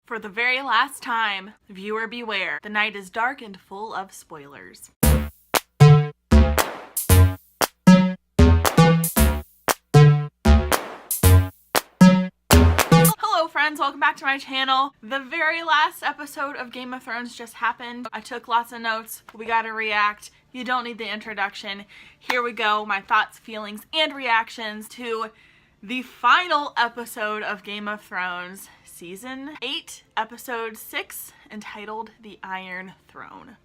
For the very last time, viewer beware. The night is dark and full of spoilers. Hello friends, welcome back to my channel. The very last episode of Game of Thrones just happened. I took lots of notes. We gotta react. You don't need the introduction. Here we go, my thoughts, feelings, and reactions to the final episode of Game of Thrones, Season 8, Episode 6, entitled The Iron Throne.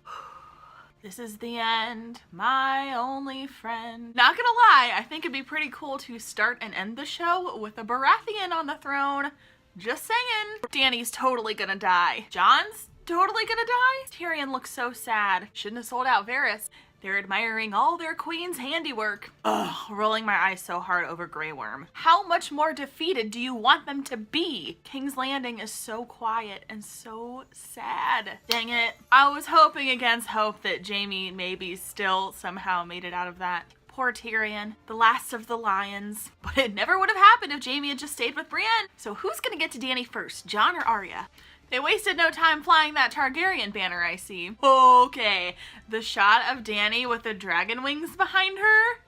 This is the end, my only friend. Not gonna lie, I think it'd be pretty cool to start and end the show with a Baratheon on the throne. Just saying. Dany's totally gonna die. Jon's totally gonna die? Tyrion looks so sad. Shouldn't have sold out Varys. They're admiring all their queen's handiwork. Ugh, rolling my eyes so hard over Grey Worm. How much more defeated do you want them to be? King's Landing is so quiet and so sad. Dang it. I was hoping against hope that Jaime maybe still somehow made it out of that. Poor Tyrion, the last of the lions. But it never would have happened if Jaime had just stayed with Brienne. So who's gonna get to Dany first, Jon or Arya? They wasted no time flying that Targaryen banner, I see. Okay, the shot of Dany with the dragon wings behind her,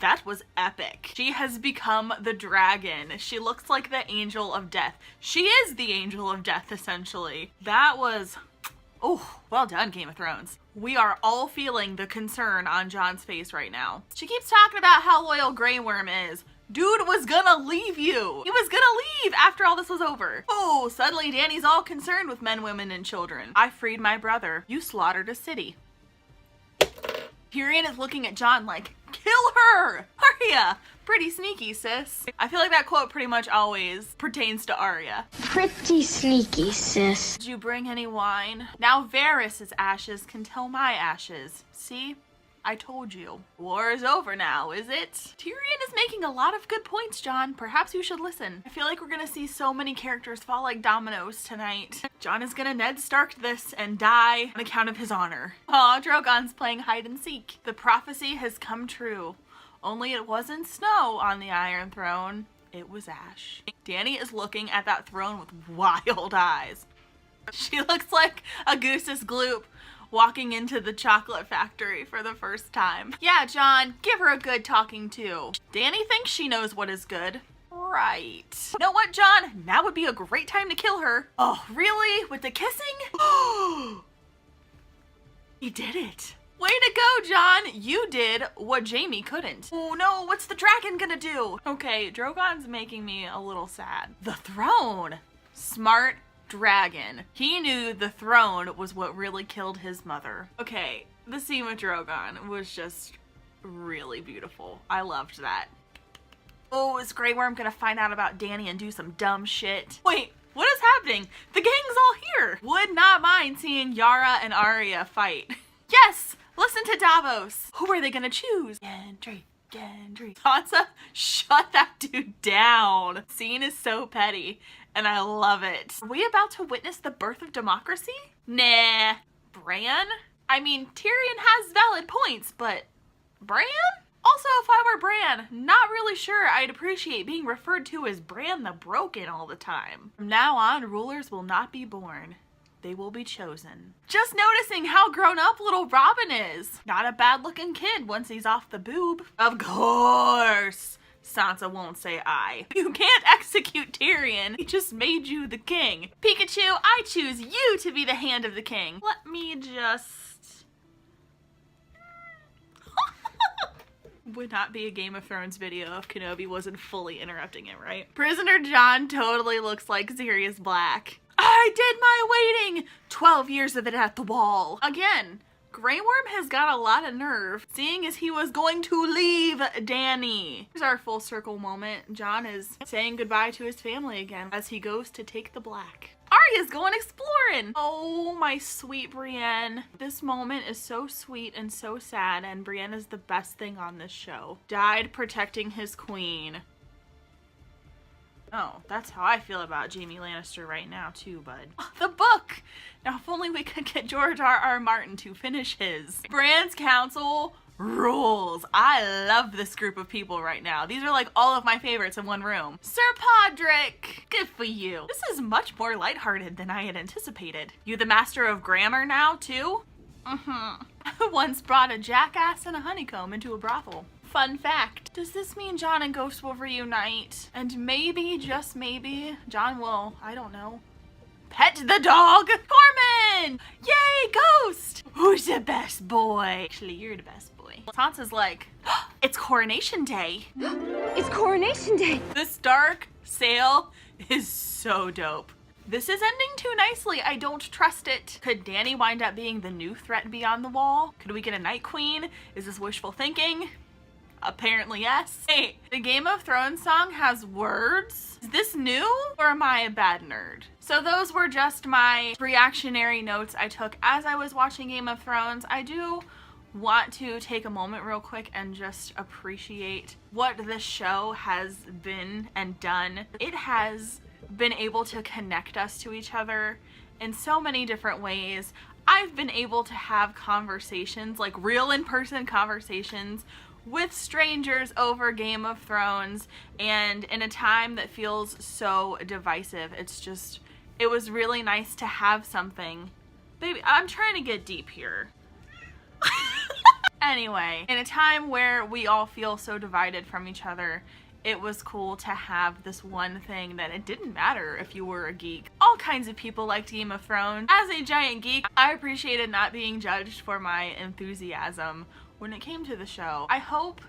that was epic. She has become the dragon. She looks like the angel of death. She is the angel of death, essentially. That was, oh, well done, Game of Thrones. We are all feeling the concern on Jon's face right now. She keeps talking about how loyal Grey Worm is. Dude was gonna leave you. He was gonna leave after all this was over. Oh, suddenly Dany's all concerned with men, women, and children. I freed my brother. You slaughtered a city. Tyrion is looking at Jon like, kill her! Arya! Pretty sneaky, sis. I feel like that quote pretty much always pertains to Arya. Pretty sneaky, sis. Did you bring any wine? Now Varys' ashes can tell my ashes. See? I told you. War is over now, is it? Tyrion is making a lot of good points, Jon. Perhaps you should listen. I feel like we're gonna see so many characters fall like dominoes tonight. Jon is gonna Ned Stark this and die on account of his honor. Aw, Drogon's playing hide and seek. The prophecy has come true. Only it wasn't snow on the Iron Throne. It was ash. Dany is looking at that throne with wild eyes. She looks like a Goose's Gloop walking into the chocolate factory for the first time. Yeah, Jon, give her a good talking to. Dany thinks she knows what is good. Right. You know what, Jon? Now would be a great time to kill her. Oh, really? With the kissing? He did it. Way to go, Jon. You did what Jaime couldn't. Oh no, what's the dragon gonna do? Okay, Drogon's making me a little sad. The throne. Smart dragon. He knew the throne was what really killed his mother. Okay, the scene with Drogon was just really beautiful. I loved that. Oh, is Grey Worm gonna find out about Dany and do some dumb shit? Wait, what is happening? The gang's all here. Would not mind seeing Yara and Arya fight. Yes, listen to Davos. Who are they gonna choose? Gendry. Sansa, shut that dude down. Scene is so petty, and I love it. Are we about to witness the birth of democracy? Nah. Bran? I mean, Tyrion has valid points, but Bran? Also, if I were Bran, not really sure I'd appreciate being referred to as Bran the Broken all the time. From now on, rulers will not be born. They will be chosen. Just noticing how grown up little Robin is. Not a bad looking kid once he's off the boob. Of course, Sansa won't say I. You can't execute Tyrion. He just made you the king. Pikachu, I choose you to be the hand of the king. Let me just... Would not be a Game of Thrones video if Kenobi wasn't fully interrupting it, right? Prisoner Jon totally looks like Sirius Black. I did my waiting! 12 years of it at the wall. Again, Grey Worm has got a lot of nerve, seeing as he was going to leave Dany. Here's our full circle moment. Jon is saying goodbye to his family again as he goes to take the black. Arya's going exploring! Oh, my sweet Brienne. This moment is so sweet and so sad, and Brienne is the best thing on this show. Died protecting his queen. Oh, that's how I feel about Jaime Lannister right now too, bud. The book! Now if only we could get George R.R. Martin to finish his. Bran's council rules. I love this group of people right now. These are like all of my favorites in one room. Sir Podrick, good for you. This is much more lighthearted than I had anticipated. You the master of grammar now, too? I once brought a jackass and a honeycomb into a brothel. Fun fact, does this mean John and Ghost will reunite? And maybe, just maybe, John will, I don't know, pet the dog? Corman! Yay, Ghost! Who's the best boy? Actually, you're the best boy. Sansa's like, it's coronation day. It's coronation day. This dark sail is so dope. This is ending too nicely. I don't trust it. Could Dany wind up being the new threat beyond the wall? Could we get a Night Queen? Is this wishful thinking? Apparently yes. Hey, the Game of Thrones song has words. Is this new or am I a bad nerd? So those were just my reactionary notes I took as I was watching Game of Thrones. I do want to take a moment real quick and just appreciate what this show has been and done. It has been able to connect us to each other in so many different ways. I've been able to have conversations, like real in-person conversations with strangers over Game of Thrones, and in a time that feels so divisive. It was really nice to have something. Baby, I'm trying to get deep here. Anyway, in a time where we all feel so divided from each other, it was cool to have this one thing that it didn't matter if you were a geek. All kinds of people liked Game of Thrones. As a giant geek, I appreciated not being judged for my enthusiasm when it came to the show. I hope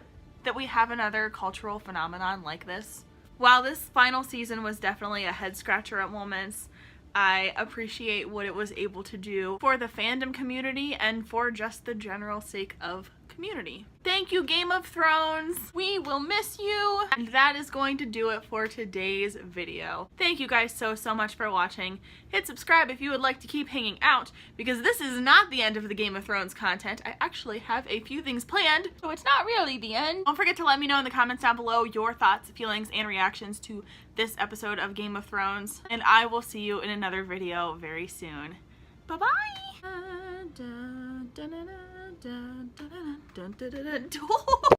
that we have another cultural phenomenon like this. While this final season was definitely a head scratcher at moments, I appreciate what it was able to do for the fandom community and for just the general sake of community. Thank you, Game of Thrones. We will miss you. And that is going to do it for today's video. Thank you guys so much for watching. Hit subscribe if you would like to keep hanging out, because this is not the end of the Game of Thrones content. I actually have a few things planned, so it's not really the end. Don't forget to let me know in the comments down below your thoughts, feelings, and reactions to this episode of Game of Thrones, and I will see you in another video very soon. Bye-bye!